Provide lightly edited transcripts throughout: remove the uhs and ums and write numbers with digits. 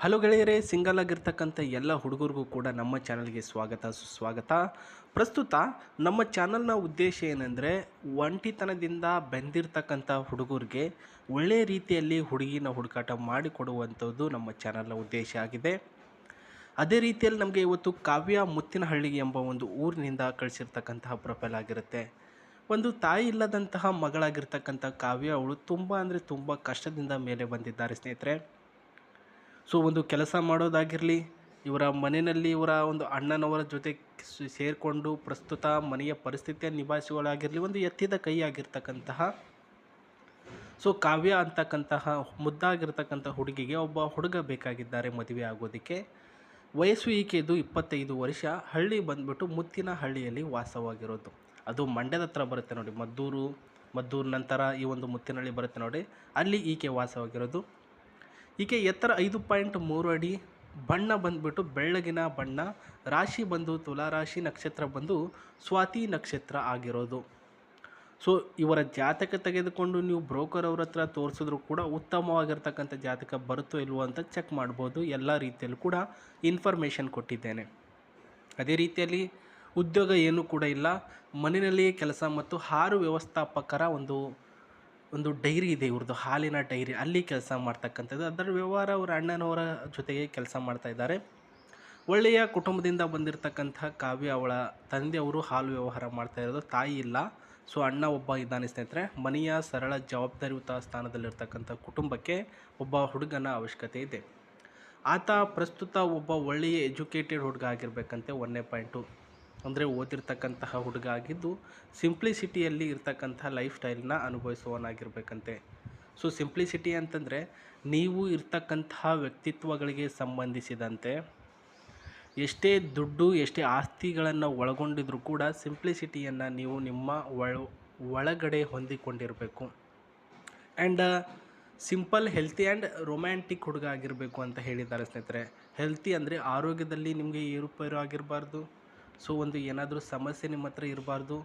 Hello ಗೆಳೆಯರೇ, single ಆಗಿರ್ತಕ್ಕಂಥ ಎಲ್ಲ ಹುಡುಗರಿಗೂ ಕೂಡ ನಮ್ಮ ಚಾನಲ್ಗೆ ಸ್ವಾಗತ ಸುಸ್ವಾಗತ. ಪ್ರಸ್ತುತ ನಮ್ಮ ಚಾನಲ್ನ ಉದ್ದೇಶ ಏನೆಂದರೆ, ಒಂಟಿತನದಿಂದ ಬೆಂದಿರ್ತಕ್ಕಂಥ ಹುಡುಗರಿಗೆ ಒಳ್ಳೆಯ ರೀತಿಯಲ್ಲಿ ಹುಡುಗಿನ ಹುಡುಕಾಟ ಮಾಡಿಕೊಡುವಂಥದ್ದು ನಮ್ಮ ಚಾನಲ್ನ ಉದ್ದೇಶ ಆಗಿದೆ. ಅದೇ ರೀತಿಯಲ್ಲಿ ನಮಗೆ ಇವತ್ತು ಕಾವ್ಯ ಮುತ್ತಿನಹಳ್ಳಿ ಎಂಬ ಒಂದು ಊರಿನಿಂದ ಕಳಿಸಿರ್ತಕ್ಕಂತಹ ಪ್ರೊಫೈಲ್ ಆಗಿರುತ್ತೆ. ಒಂದು ತಾಯಿ ಇಲ್ಲದಂತಹ ಮಗಳಾಗಿರ್ತಕ್ಕಂಥ ಕಾವ್ಯ ಅವಳು ತುಂಬ ಕಷ್ಟದಿಂದ ಮೇಲೆ ಬಂದಿದ್ದಾರೆ ಸ್ನೇಹಿತರೆ. ಸೊ ಒಂದು ಕೆಲಸ ಮಾಡೋದಾಗಿರಲಿ, ಇವರ ಮನೆಯಲ್ಲಿ ಇವರ ಒಂದು ಅಣ್ಣನವರ ಜೊತೆ ಸೇರಿಕೊಂಡು ಪ್ರಸ್ತುತ ಮನೆಯ ಪರಿಸ್ಥಿತಿಯನ್ನು ನಿಭಾಯಿಸುವಳಾಗಿರಲಿ, ಒಂದು ಎತ್ತಿದ ಕೈ ಆಗಿರ್ತಕ್ಕಂತಹ ಕಾವ್ಯ ಅಂತಕ್ಕಂತಹ ಮುದ್ದಾಗಿರ್ತಕ್ಕಂಥ ಹುಡುಗಿಗೆ ಒಬ್ಬ ಹುಡುಗ ಬೇಕಾಗಿದ್ದಾರೆ ಮದುವೆ ಆಗೋದಕ್ಕೆ. ವಯಸ್ಸು ಈಕೆದು 25 ವರ್ಷ. ಹಳ್ಳಿ ಬಂದುಬಿಟ್ಟು ಮುತ್ತಿನ ಹಳ್ಳಿಯಲ್ಲಿ ವಾಸವಾಗಿರೋದು. ಅದು ಮಂಡ್ಯದ ಹತ್ರ ಬರುತ್ತೆ ನೋಡಿ, ಮದ್ದೂರು ನಂತರ ಈ ಒಂದು ಮುತ್ತಿನಹಳ್ಳಿ ಬರುತ್ತೆ ನೋಡಿ, ಅಲ್ಲಿ ಈಕೆ ವಾಸವಾಗಿರೋದು. ಈಕೆ ಎತ್ತರ 5.3 ಅಡಿ, ಬಣ್ಣ ಬಂದುಬಿಟ್ಟು ಬೆಳ್ಳಗಿನ ಬಣ್ಣ, ರಾಶಿ ಬಂದು ತುಲಾರಾಶಿ, ನಕ್ಷತ್ರ ಬಂದು ಸ್ವಾತಿ ನಕ್ಷತ್ರ ಆಗಿರೋದು. ಸೊ ಇವರ ಜಾತಕ ತೆಗೆದುಕೊಂಡು ನೀವು ಬ್ರೋಕರ್ ಅವ್ರ ಹತ್ರ ತೋರಿಸಿದ್ರು ಕೂಡ ಉತ್ತಮವಾಗಿರ್ತಕ್ಕಂಥ ಜಾತಕ ಬರುತ್ತೋ ಇಲ್ವೋ ಅಂತ ಚೆಕ್ ಮಾಡ್ಬೋದು. ಎಲ್ಲ ರೀತಿಯಲ್ಲೂ ಕೂಡ ಇನ್ಫಾರ್ಮೇಷನ್ ಕೊಟ್ಟಿದ್ದೇನೆ. ಅದೇ ರೀತಿಯಲ್ಲಿ ಉದ್ಯೋಗ ಏನೂ ಕೂಡ ಇಲ್ಲ, ಮನೆಯಲ್ಲಿಯೇ ಕೆಲಸ ಮತ್ತು ಹಾರು ವ್ಯವಸ್ಥಾಪಕರ ಒಂದು ಡೈರಿ ಇದೆ ಇವ್ರದ್ದು, ಹಾಲಿನ ಡೈರಿ, ಅಲ್ಲಿ ಕೆಲಸ ಮಾಡ್ತಕ್ಕಂಥದ್ದು. ಅದರ ವ್ಯವಹಾರ ಅವರ ಅಣ್ಣನವರ ಜೊತೆಗೆ ಕೆಲಸ ಮಾಡ್ತಾ ಇದ್ದಾರೆ. ಒಳ್ಳೆಯ ಕುಟುಂಬದಿಂದ ಬಂದಿರತಕ್ಕಂಥ ಕಾವ್ಯ, ಅವಳ ತಂದೆಯವರು ಹಾಲು ವ್ಯವಹಾರ ಮಾಡ್ತಾ ಇರೋದು, ತಾಯಿ ಇಲ್ಲ. ಸೊ ಅಣ್ಣ ಒಬ್ಬ ಇದ್ದಾನೆ ಸ್ನೇಹಿತರೆ. ಮನೆಯ ಸರಳ ಜವಾಬ್ದಾರಿಯುತ ಸ್ಥಾನದಲ್ಲಿರ್ತಕ್ಕಂಥ ಕುಟುಂಬಕ್ಕೆ ಒಬ್ಬ ಹುಡುಗನ ಅವಶ್ಯಕತೆ ಇದೆ. ಆತ ಪ್ರಸ್ತುತ ಒಬ್ಬ ಒಳ್ಳೆಯ ಎಜುಕೇಟೆಡ್ ಹುಡುಗ ಆಗಿರಬೇಕಂತೆ. 1ನೇ ಪಾಯಿಂಟು ಅಂದರೆ ಓದಿರ್ತಕ್ಕಂತಹ ಹುಡುಗ ಆಗಿದ್ದು ಸಿಂಪ್ಲಿಸಿಟಿಯಲ್ಲಿ ಇರ್ತಕ್ಕಂಥ ಲೈಫ್ ಸ್ಟೈಲ್ನ ಅನುಭವಿಸುವವನಾಗಿರ್ಬೇಕಂತೆ. ಸೊ ಸಿಂಪ್ಲಿಸಿಟಿ ಅಂತಂದರೆ ನೀವು ಇರ್ತಕ್ಕಂತಹ ವ್ಯಕ್ತಿತ್ವಗಳಿಗೆ ಸಂಬಂಧಿಸಿದಂತೆ ಎಷ್ಟೇ ದುಡ್ಡು ಎಷ್ಟೇ ಆಸ್ತಿಗಳನ್ನು ಒಳಗೊಂಡಿದ್ರೂ ಕೂಡ ಸಿಂಪ್ಲಿಸಿಟಿಯನ್ನು ನೀವು ನಿಮ್ಮ ಒಳಗಡೆ ಹೊಂದಿಕೊಂಡಿರಬೇಕು. And simple, healthy and romantic ಹುಡುಗ ಆಗಿರಬೇಕು ಅಂತ ಹೇಳಿದ್ದಾರೆ ಸ್ನೇಹಿತರೆ. ಹೆಲ್ತಿ ಅಂದರೆ ಆರೋಗ್ಯದಲ್ಲಿ ನಿಮಗೆ ಏರುಪೇರು ಆಗಿರಬಾರ್ದು. ಸೊ ಒಂದು ಏನಾದರೂ ಸಮಸ್ಯೆ ನಿಮ್ಮ ಹತ್ರ ಇರಬಾರ್ದು.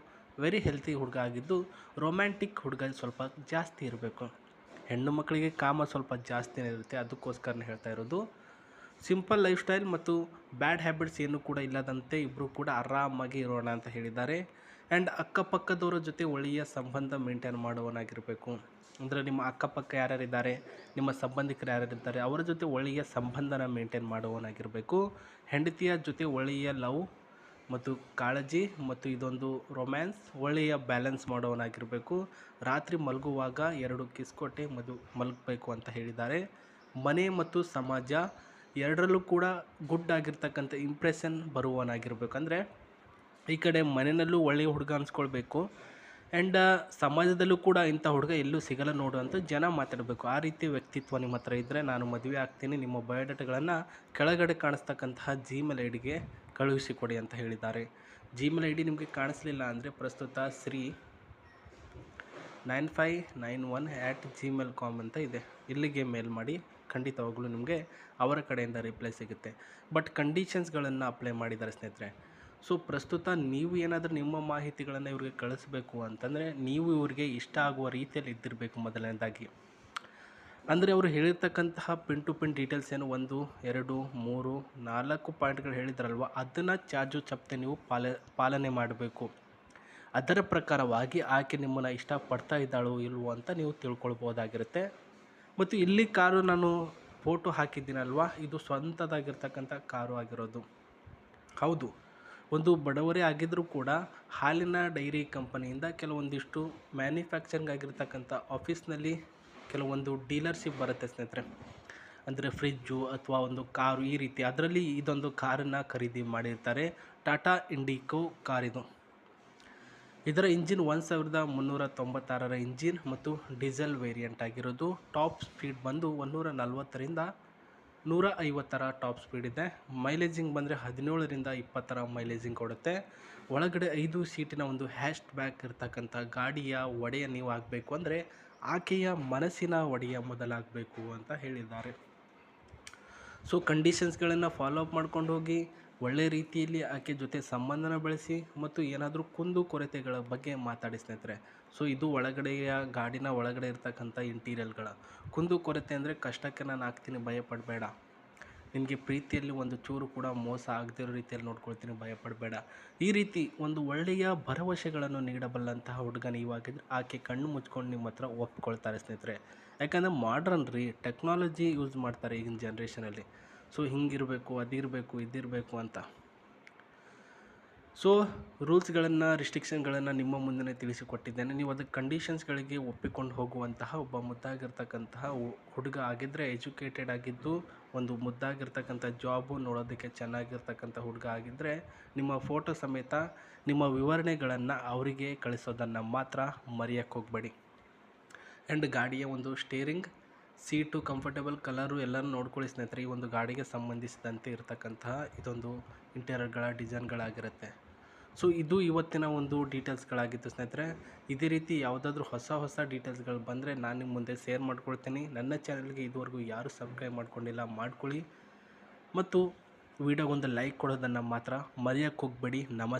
ವೆರಿ ಹೆಲ್ತಿ ಹುಡುಗ ಆಗಿದ್ದು, ರೊಮ್ಯಾಂಟಿಕ್ ಹುಡುಗ ಸ್ವಲ್ಪ ಜಾಸ್ತಿ ಇರಬೇಕು. ಹೆಣ್ಣು ಮಕ್ಕಳಿಗೆ ಕಾಮ ಸ್ವಲ್ಪ ಜಾಸ್ತಿನೇ ಇರುತ್ತೆ, ಅದಕ್ಕೋಸ್ಕರನೇ ಹೇಳ್ತಾ ಇರೋದು. ಸಿಂಪಲ್ ಲೈಫ್ ಸ್ಟೈಲ್ ಮತ್ತು ಬ್ಯಾಡ್ ಹ್ಯಾಬಿಟ್ಸ್ ಏನೂ ಕೂಡ ಇಲ್ಲದಂತೆ ಇಬ್ಬರು ಕೂಡ ಆರಾಮಾಗಿ ಇರೋಣ ಅಂತ ಹೇಳಿದ್ದಾರೆ. ಆ್ಯಂಡ್ ಅಕ್ಕಪಕ್ಕದವರ ಜೊತೆ ಒಳ್ಳೆಯ ಸಂಬಂಧ ಮೇಂಟೈನ್ ಮಾಡುವವನಾಗಿರಬೇಕು. ಅಂದರೆ ನಿಮ್ಮ ಅಕ್ಕಪಕ್ಕ ಯಾರ್ಯಾರಿದ್ದಾರೆ, ನಿಮ್ಮ ಸಂಬಂಧಿಕರು ಯಾರ್ಯಾರಿದ್ದಾರೆ, ಅವರ ಜೊತೆ ಒಳ್ಳೆಯ ಸಂಬಂಧನ ಮೇಂಟೈನ್ ಮಾಡುವವನಾಗಿರಬೇಕು. ಹೆಂಡತಿಯ ಜೊತೆ ಒಳ್ಳೆಯ ಲವ್ ಮತ್ತು ಕಾಳಜಿ ಮತ್ತು ಇದೊಂದು ರೊಮ್ಯಾನ್ಸ್ ಒಳ್ಳೆಯ ಬ್ಯಾಲೆನ್ಸ್ ಮಾಡೋವನಾಗಿರಬೇಕು. ರಾತ್ರಿ ಮಲಗುವಾಗ 2 ಕಿಸ್ ಕೊಟ್ಟೆ ಮಲಗಬೇಕು ಅಂತ ಹೇಳಿದ್ದಾರೆ. ಮನೆ ಮತ್ತು ಸಮಾಜ ಎರಡರಲ್ಲೂ ಕೂಡ ಗುಡ್ ಆಗಿರ್ತಕ್ಕಂಥ ಇಂಪ್ರೆಷನ್ ಬರುವವನಾಗಿರಬೇಕು. ಅಂದರೆ ಈ ಕಡೆ ಮನೆಯಲ್ಲೂ ಒಳ್ಳೆಯ ಹುಡುಗ ಅನ್ಸ್ಕೊಳ್ಬೇಕು, ಆ್ಯಂಡ್ ಸಮಾಜದಲ್ಲೂ ಕೂಡ ಇಂಥ ಹುಡುಗ ಎಲ್ಲೂ ಸಿಗಲ್ಲ ನೋಡು ಅಂತ ಜನ ಮಾತಾಡಬೇಕು. ಆ ರೀತಿ ವ್ಯಕ್ತಿತ್ವ ನಿಮ್ಮ ಹತ್ರ ಇದ್ದರೆ ನಾನು ಮದುವೆ ಆಗ್ತೀನಿ. ನಿಮ್ಮ ಬಯೋಡಾಟಾಗಳನ್ನು ಕೆಳಗಡೆ ಕಾಣಿಸ್ತಕ್ಕಂತಹ ಜಿಮೇಲ್ ಐಡಿಗೆ ಕಳುಹಿಸಿಕೊಡಿ ಅಂತ ಹೇಳಿದ್ದಾರೆ. ಜಿಮೇಲ್ ಐಡಿ ನಿಮಗೆ ಕಾಣಿಸ್ಲಿಲ್ಲ ಅಂದರೆ ಪ್ರಸ್ತುತ sri9591@gmail.com ಅಂತ ಇದೆ, ಇಲ್ಲಿಗೆ ಮೇಲ್ ಮಾಡಿ. ಖಂಡಿತವಾಗಲೂ ನಿಮಗೆ ಅವರ ಕಡೆಯಿಂದ ರಿಪ್ಲೈ ಸಿಗುತ್ತೆ. ಬಟ್ ಕಂಡೀಷನ್ಸ್ಗಳನ್ನು ಅಪ್ಲೈ ಮಾಡಿದ್ದಾರೆ ಸ್ನೇಹಿತರೆ. ಸೊ ಪ್ರಸ್ತುತ ನೀವು ಏನಾದರೂ ನಿಮ್ಮ ಮಾಹಿತಿಗಳನ್ನು ಇವ್ರಿಗೆ ಕಳಿಸ್ಬೇಕು ಅಂತಂದರೆ ನೀವು ಇವ್ರಿಗೆ ಇಷ್ಟ ಆಗುವ ರೀತಿಯಲ್ಲಿ ಇದ್ದಿರಬೇಕು ಮೊದಲನೇದಾಗಿ. ಅಂದರೆ ಅವರು ಹೇಳಿರ್ತಕ್ಕಂತಹ ಪಿನ್ ಟು ಪಿನ್ ಡೀಟೇಲ್ಸ್ ಏನು 1 2 3 4 ಪಾಯಿಂಟ್ಗಳು ಹೇಳಿದ್ರಲ್ವ, ಅದನ್ನು ಚಾರ್ಜು ಚಪ್ತೆ ನೀವು ಪಾಲನೆ ಮಾಡಬೇಕು. ಅದರ ಪ್ರಕಾರವಾಗಿ ಆಕೆ ನಿಮ್ಮನ್ನು ಇಷ್ಟಪಡ್ತಾ ಇದ್ದಾಳೋ ಇಲ್ವೋ ಅಂತ ನೀವು ತಿಳ್ಕೊಳ್ಬೋದಾಗಿರುತ್ತೆ. ಮತ್ತು ಇಲ್ಲಿ ಕಾರು ನಾನು ಫೋಟೋ ಹಾಕಿದ್ದೀನಲ್ವ, ಇದು ಸ್ವಂತದಾಗಿರ್ತಕ್ಕಂಥ ಕಾರು ಆಗಿರೋದು. ಹೌದು, ಒಂದು ಬಡವರೇ ಆಗಿದ್ದರೂ ಕೂಡ ಹಾಲಿನ ಡೈರಿ ಕಂಪನಿಯಿಂದ ಕೆಲವೊಂದಿಷ್ಟು ಮ್ಯಾನುಫ್ಯಾಕ್ಚರಿಂಗ್ ಆಗಿರ್ತಕ್ಕಂಥ ಆಫೀಸ್ನಲ್ಲಿ ಕೆಲವೊಂದು ಡೀಲರ್ಶಿಪ್ ಬರುತ್ತೆ ಸ್ನೇಹಿತರೆ. ಅಂದರೆ ಫ್ರಿಜ್ಜು ಅಥವಾ ಒಂದು ಕಾರು ಈ ರೀತಿ, ಅದರಲ್ಲಿ ಇದೊಂದು ಕಾರನ್ನು ಖರೀದಿ ಮಾಡಿರ್ತಾರೆ. ಟಾಟಾ ಇಂಡಿಕೋ ಕಾರಿದು. ಇದರ ಇಂಜಿನ್ 1396 ಇಂಜಿನ್ ಮತ್ತು ಡೀಸೆಲ್ ವೇರಿಯಂಟ್ ಆಗಿರೋದು. ಟಾಪ್ ಸ್ಪೀಡ್ ಬಂದು 140ರಿಂದ 150 ಟಾಪ್ ಸ್ಪೀಡ್ ಇದೆ. ಮೈಲೇಜಿಂಗ್ ಬಂದರೆ 17ರಿಂದ 20 ಮೈಲೇಜಿಂಗ್ ಕೊಡುತ್ತೆ. ಒಳಗಡೆ 5 ಸೀಟಿನ ಒಂದು ಹ್ಯಾಶ್ ಬ್ಯಾಕ್ ಇರ್ತಕ್ಕಂಥ ಗಾಡಿಯ ಒಡೆಯ ನೀವು ಆಗಬೇಕು ಅಂದರೆ ಆಕೆಯ ಮನಸ್ಸಿನ ಒಡೆಯ ಮೊದಲಾಗಬೇಕು ಅಂತ ಹೇಳಿದ್ದಾರೆ. ಸೊ ಕಂಡೀಷನ್ಸ್ಗಳನ್ನು ಫಾಲೋ ಅಪ್ ಮಾಡ್ಕೊಂಡು ಹೋಗಿ ಒಳ್ಳೆಯ ರೀತಿಯಲ್ಲಿ ಆಕೆ ಜೊತೆ ಸಂಬಂಧನ ಬೆಳೆಸಿ ಮತ್ತು ಏನಾದರೂ ಕುಂದು ಕೊರತೆಗಳ ಬಗ್ಗೆ ಮಾತಾಡಿ ಸ್ನೇಹಿತರೆ. ಸೊ ಇದು ಒಳಗಡೆಯ ಗಾಡಿನ ಒಳಗಡೆ ಇರ್ತಕ್ಕಂಥ ಇಂಟೀರಿಯಲ್ಗಳ ಕುಂದು ಕೊರತೆ ಅಂದರೆ ಕಷ್ಟಕ್ಕೆ ನಾನು ಆಗ್ತೀನಿ, ಭಯಪಡಬೇಡ. ನಿನಗೆ ಪ್ರೀತಿಯಲ್ಲಿ ಒಂದು ಚೂರು ಕೂಡ ಮೋಸ ಆಗದಿರೋ ರೀತಿಯಲ್ಲಿ ನೋಡ್ಕೊಳ್ತೀನಿ, ಭಯಪಡಬೇಡ. ಈ ರೀತಿ ಒಂದು ಒಳ್ಳೆಯ ಭರವಸೆಗಳನ್ನು ನೀಡಬಲ್ಲಂತಹ ಹುಡುಗ ನೀವಾಗಿದ್ರೆ ಆಕೆ ಕಣ್ಣು ಮುಚ್ಕೊಂಡು ನಿಮ್ಮ ಹತ್ರ ಒಪ್ಕೊಳ್ತಾರೆ ಸ್ನೇಹಿತರೆ. ಯಾಕಂದರೆ ಮಾಡ್ರನ್ ರೀ, ಟೆಕ್ನಾಲಜಿ ಯೂಸ್ ಮಾಡ್ತಾರೆ ಈಗಿನ ಜನ್ರೇಷನಲ್ಲಿ. ಸೊ ಹಿಂಗಿರಬೇಕು, ಅದಿರಬೇಕು, ಇದಿರಬೇಕು ಅಂತ. ಸೊ ರೂಲ್ಸ್ಗಳನ್ನು, ರಿಸ್ಟ್ರಿಕ್ಷನ್ಗಳನ್ನು ನಿಮ್ಮ ಮುಂದೆ ತಿಳಿಸಿಕೊಟ್ಟಿದ್ದೇನೆ. ನೀವು ಅದಕ್ಕೆ ಕಂಡೀಷನ್ಸ್ಗಳಿಗೆ ಒಪ್ಪಿಕೊಂಡು ಹೋಗುವಂತಹ ಒಬ್ಬ ಮುದ್ದಾಗಿರ್ತಕ್ಕಂತಹ ಹುಡುಗ ಆಗಿದ್ದರೆ, ಎಜುಕೇಟೆಡ್ ಆಗಿದ್ದು ಒಂದು ಮುದ್ದಾಗಿರ್ತಕ್ಕಂಥ ಜಾಬು, ನೋಡೋದಕ್ಕೆ ಚೆನ್ನಾಗಿರ್ತಕ್ಕಂಥ ಹುಡುಗ ಆಗಿದ್ದರೆ, ನಿಮ್ಮ ಫೋಟೋ ಸಮೇತ ನಿಮ್ಮ ವಿವರಣೆಗಳನ್ನು ಅವರಿಗೆ ಕಳಿಸೋದನ್ನು ಮಾತ್ರ ಮರೆಯೋಕ್ಕೆ ಹೋಗಬೇಡಿ. ಆ್ಯಂಡ್ ಗಾಡಿಯ ಒಂದು ಸ್ಟೇರಿಂಗ್, ಸೀಟು, ಕಂಫರ್ಟೇಬಲ್, ಕಲರು ಎಲ್ಲನೂ ನೋಡ್ಕೊಳ್ಳಿ ಸ್ನೇಹಿತರೆ. ಈ ಒಂದು ಗಾಡಿಗೆ ಸಂಬಂಧಿಸಿದಂತೆ ಇರತಕ್ಕಂತಹ ಇದೊಂದು ಇಂಟೀರಿಯರ್ಗಳ ಡಿಸೈನ್ಗಳಾಗಿರುತ್ತೆ. ಸೊ ಇದು ಇವತ್ತಿನ ಒಂದು ಡೀಟೇಲ್ಸ್ಗಳಾಗಿತ್ತು ಸ್ನೇಹಿತರೆ. ಇದೇ ರೀತಿ ಯಾವುದಾದ್ರೂ ಹೊಸ ಡೀಟೇಲ್ಸ್ಗಳು ಬಂದರೆ ನಾನು ನಿಮ್ಮ ಮುಂದೆ ಶೇರ್ ಮಾಡ್ಕೊಳ್ತೀನಿ. ನನ್ನ ಚಾನಲ್ಗೆ ಇದುವರೆಗೂ ಯಾರು ಸಬ್ಸ್ಕ್ರೈಬ್ ಮಾಡ್ಕೊಂಡಿಲ್ಲ, ಮಾಡ್ಕೊಳ್ಳಿ. ಮತ್ತು ವಿಡಿಯೋಗೊಂದು ಲೈಕ್ ಕೊಡೋದನ್ನು ಮಾತ್ರ ಮರೆಯೋಕ್ಕೆ ಹೋಗಬೇಡಿ. ನಮಸ್ತೆ.